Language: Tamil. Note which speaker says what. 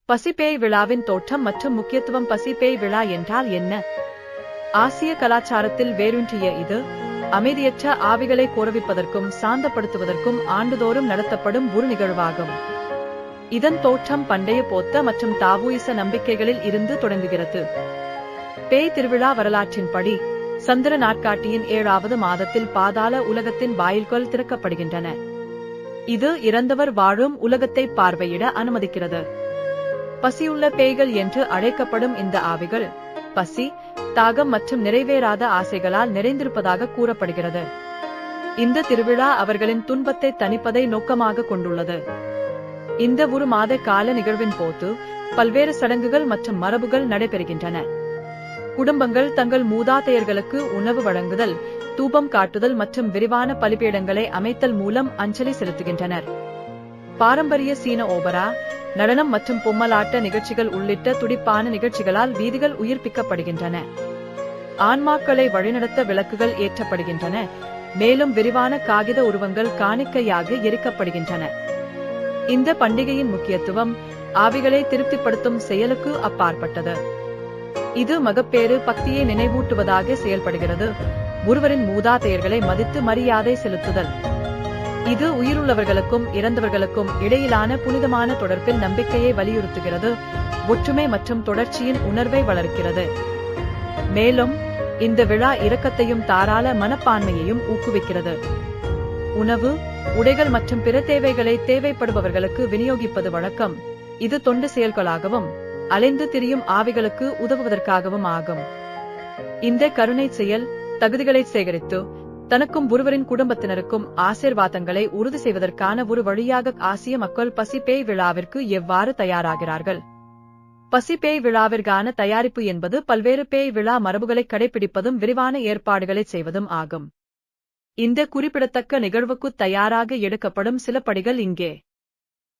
Speaker 1: பசிப்பேய் விழாவின் தோற்றம் மற்றும் முக்கியத்துவம். பசிப்பேய் விழா என்றால் என்ன? ஆசிய கலாச்சாரத்தில் வேரூன்றிய இது, அமைதியற்ற ஆவிகளை கோரவிப்பதற்கும் சாந்தப்படுத்துவதற்கும் ஆண்டுதோறும் நடத்தப்படும் ஒரு நிகழ்வாகும். இதன் தோற்றம் பண்டைய போத்த மற்றும் தாவூயிச நம்பிக்கைகளில் இருந்து தொடங்குகிறது. பேய் திருவிழா வரலாற்றின்படி, சந்திர நாட்காட்டியின் 7வது மாதத்தில் பாதாள உலகத்தின் வாயில்கள் திறக்கப்படுகின்றன. இது இறந்தவர் வாழும் உலகத்தை பார்வையிட அனுமதிக்கிறது. பசியுள்ள பேய்கள் என்று அழைக்கப்படும் இந்த ஆவிகள், பசி, தாகம் மற்றும் நிறைவேறாத ஆசைகளால் நிறைந்திருப்பதாக கூறப்படுகிறது. இந்த திருவிழா அவர்களின் துன்பத்தை தணிப்பதை நோக்கமாக கொண்டுள்ளது. இந்த ஒரு மாத கால நிகழ்வின் போது பல்வேறு சடங்குகள் மற்றும் மரபுகள் நடைபெறுகின்றன. குடும்பங்கள் தங்கள் மூதாதையர்களுக்கு உணவு வழங்குதல், தூபம் காட்டுதல் மற்றும் விரிவான பலிபீடங்களை அமைத்தல் மூலம் அஞ்சலி செலுத்துகின்றனர். பாரம்பரிய சீன ஓபரா, நடனம் மற்றும் பொம்மலாட்ட நிகழ்ச்சிகள் உள்ளிட்ட துடிப்பான நிகழ்ச்சிகளால் வீதிகள் உயிர்ப்பிக்கப்படுகின்றன. ஆன்மாக்களை வழிநடத்த விளக்குகள் ஏற்றப்படுகின்றன, மேலும் விரிவான காகித உருவங்கள் காணிக்கையாக எரிக்கப்படுகின்றன. இந்த பண்டிகையின் முக்கியத்துவம் ஆவிகளை திருப்திப்படுத்தும் செயலுக்கு அப்பாற்பட்டது. இது மகப்பேறு பக்தியை நினைவூட்டுவதாக செயல்படுகிறது, ஒருவரின் மூதாதையர்களை மதித்து மரியாதை செலுத்துதல். இது உயிருள்ளவர்களுக்கும் இறந்தவர்களுக்கும் இடையிலான புனிதமான தொடர்பில் நம்பிக்கையை வலியுறுத்துகிறது, ஒற்றுமை மற்றும் தொடர்ச்சியின் உணர்வை வளர்க்கிறது. மேலும் இந்த விழா இரக்கத்தையும் தாராள மனப்பான்மையையும் ஊக்குவிக்கிறது. உணவு, உடைகள் மற்றும் பிற தேவைகளை தேவைப்படுபவர்களுக்கு விநியோகிப்பது வழக்கம். இது தொண்டு செயல்களாகவும் அலைந்து திரியும் ஆவிகளுக்கு உதவுவதற்காகவும் ஆகும். இந்த கருணை செயல் தகுதிகளை சேகரித்து தனக்கும் ஒருவரின் குடும்பத்தினருக்கும் ஆசீர்வாதங்களை உறுதி செய்வதற்கான ஒரு வழியாக ஆசிய மக்கள் பசிப்பேய் விழாவிற்கு எவ்வாறு தயாராகிறார்கள்? பசிப்பேய் விழாவிற்கான தயாரிப்பு என்பது பல்வேறு பேய் விழா மரபுகளை கடைபிடிப்பதும் விரிவான ஏற்பாடுகளை செய்வதும் ஆகும். இந்த குறிப்பிடத்தக்க நிகழ்வுக்கு தயாராக எடுக்கப்படும் சில படிகள் இங்கே.